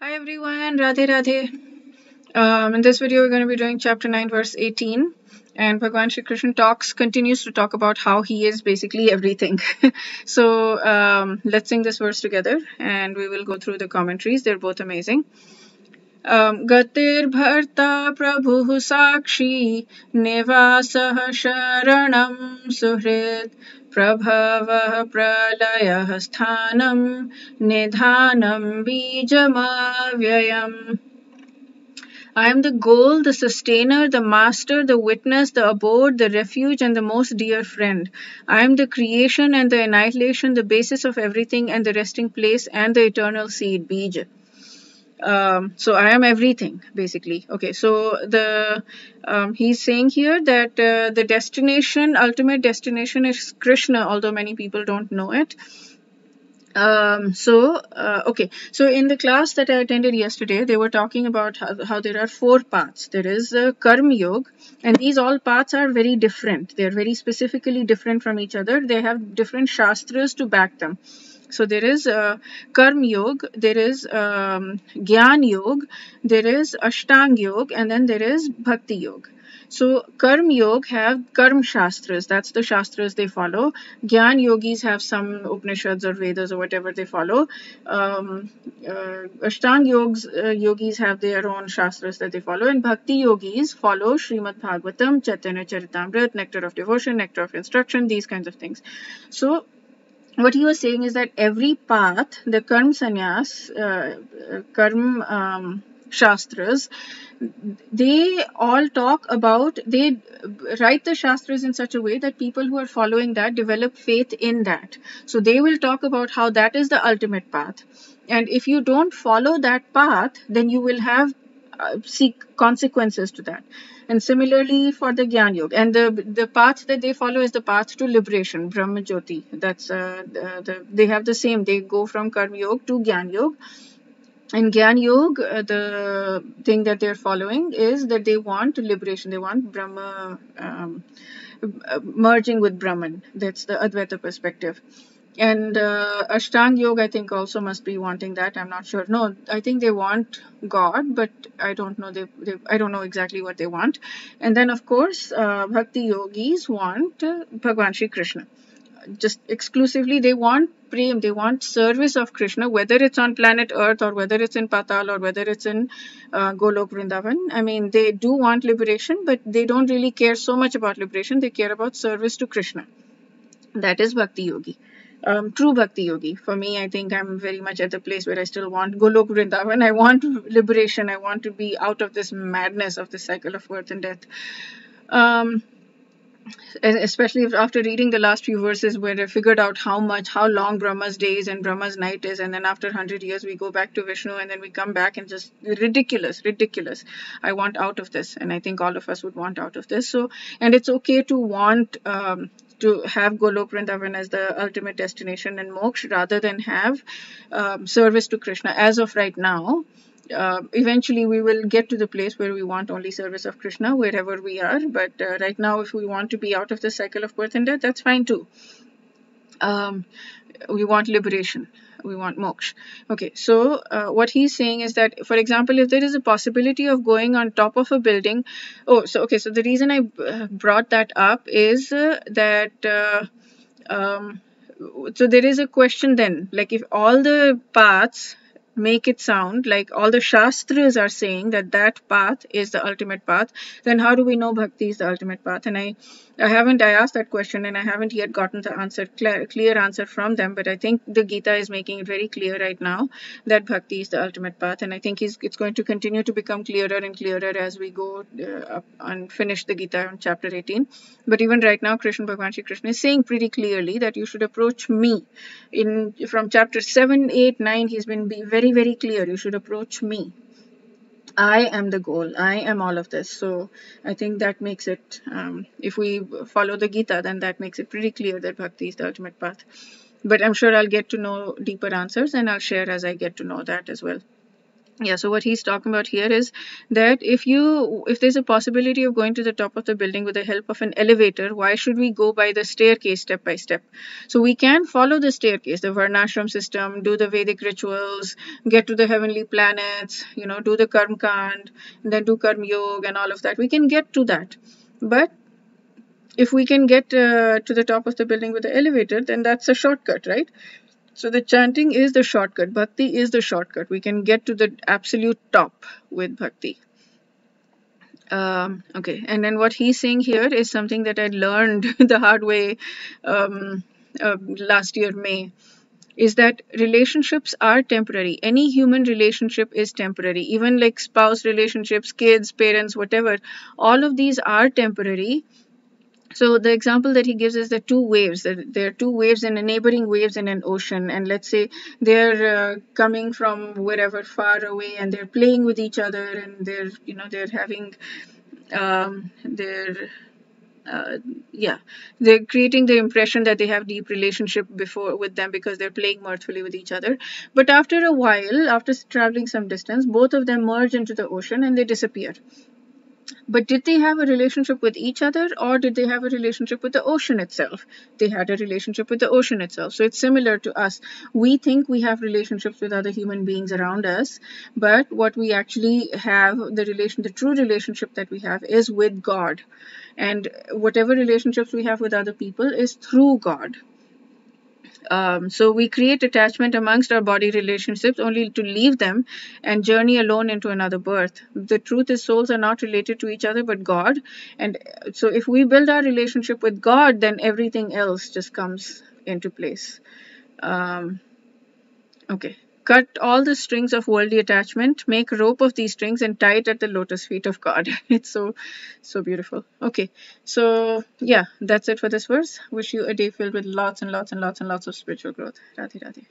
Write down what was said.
Hi everyone, Radhe Radhe. In this video, we're going to be doing chapter 9, verse 18. And Bhagwan Shri Krishna continues to talk about how he is basically everything. So let's sing this verse together and we will go through the commentaries. They're both amazing. Gatir bharta prabhu sakshi nivasah sharanam suhrid prabhavah pralayah sthanam nidhanam bijamavyayam. I am the goal, the sustainer, the master, the witness, the abode, the refuge, and the most dear friend. I am the creation and the annihilation, the basis of everything, and the resting place, and the eternal seed, Bij. So I am everything, basically. Okay, so the he's saying here that the destination, ultimate destination, is Krishna, although many people don't know it. Okay, so in the class that I attended yesterday, they were talking about how there are four paths. There is Karma Yoga, and these all paths are very different. They are very specifically different from each other. They have different shastras to back them. So there is Karma Yoga, there is Gyan Yoga, there is Ashtang Yoga, and then there is Bhakti Yoga. So Karma Yoga have Karma Shastras, that's the Shastras they follow. Gyan Yogis have some Upanishads or Vedas or whatever they follow. Ashtang Yogis have their own Shastras that they follow, and Bhakti Yogis follow Srimad Bhagavatam, Chaitanya Charitamrita, Nectar of Devotion, Nectar of Instruction, these kinds of things. So what he was saying is that every path, the Karma Sannyas, Karma Shastras, they all talk about, they write the Shastras in such a way that people who are following that develop faith in that. So they will talk about how that is the ultimate path. And if you don't follow that path, then you will have seek consequences to that. And similarly for the Gyan Yoga, and the path that they follow is the path to liberation, Brahma Jyoti. That's they have the same. They go from Karma Yoga to Gyan Yoga. In Gyan Yoga, the thing that they're following is that they want liberation. They want Brahma merging with Brahman. That's the Advaita perspective. And Ashtang Yoga, I think, also must be wanting that. I'm not sure. No, I think they want God, but I don't know. I don't know exactly what they want. And then, of course, Bhakti Yogis want Bhagwan Shri Krishna. Just exclusively, they want prem, they want service of Krishna, whether it's on planet Earth or whether it's in Patal or whether it's in Goloka Vrindavan. I mean, they do want liberation, but they don't really care so much about liberation. They care about service to Krishna. That is Bhakti Yogi. True Bhakti Yogi. For me, I think I'm very much at the place where I still want Goloka Vrindavan. I want liberation. I want to be out of this madness of the cycle of birth and death. Especially after reading the last few verses where I figured out how long Brahma's days and Brahma's night is, and then after 100 years we go back to Vishnu and then we come back and just ridiculous. I want out of this, and I think all of us would want out of this. So, and it's okay to want to have Goloka Vrindavan as the ultimate destination and moksha rather than have service to Krishna. As of right now, eventually we will get to the place where we want only service of Krishna wherever we are, but right now if we want to be out of the cycle of birth and death, that's fine too. We want liberation, we want moksha. Okay, so what he's saying is that, for example, if there is a possibility of going on top of a building, so the reason I brought that up is that so there is a question then, like if all the paths make it sound like all the shastras are saying that that path is the ultimate path, then how do we know bhakti is the ultimate path? And I asked that question and I haven't yet gotten the answer, clear answer from them, but I think the Gita is making it very clear right now that bhakti is the ultimate path, and I think it's going to continue to become clearer and clearer as we go up and finish the Gita in chapter 18. But even right now, Bhagwan Shri Krishna is saying pretty clearly that you should approach me. From chapter 7, 8, 9, he's been very, very clear. You should approach me. I am the goal. I am all of this. So I think that makes it, if we follow the Gita, then that makes it pretty clear that bhakti is the ultimate path. But I'm sure I'll get to know deeper answers and I'll share as I get to know that as well. Yeah, so what he's talking about here is that if there's a possibility of going to the top of the building with the help of an elevator, why should we go by the staircase step by step? So we can follow the staircase, the varnashram system, do the Vedic rituals, get to the heavenly planets, do the karm kand, and then do karm yoga and all of that. We can get to that. But if we can get to the top of the building with the elevator, then that's a shortcut, right? So the chanting is the shortcut. Bhakti is the shortcut. We can get to the absolute top with bhakti. Okay, and then what he's saying here is something that I learned the hard way um, last year, May, is that relationships are temporary. Any human relationship is temporary. Even like spouse relationships, kids, parents, whatever, all of these are temporary. So the example that he gives is the two waves. There are two waves and neighboring waves in an ocean, and let's say they're coming from wherever far away, and they're playing with each other, and they're having they're yeah, they're creating the impression that they have deep relationship before with them because they're playing mirthfully with each other. But after a while, after traveling some distance, both of them merge into the ocean and they disappear. But did they have a relationship with each other, or did they have a relationship with the ocean itself? They had a relationship with the ocean itself. So it's similar to us. We think we have relationships with other human beings around us, but what we actually have, the true relationship that we have is with God. And whatever relationships we have with other people is through God. So we create attachment amongst our body relationships only to leave them and journey alone into another birth. The truth is souls are not related to each other but God. And so if we build our relationship with God, then everything else just comes into place. Um, okay. Cut all the strings of worldly attachment, make rope of these strings and tie it at the lotus feet of God. It's so beautiful. Okay, so yeah, that's it for this verse. Wish you a day filled with lots and lots and lots and lots of spiritual growth. Radhe Radhe.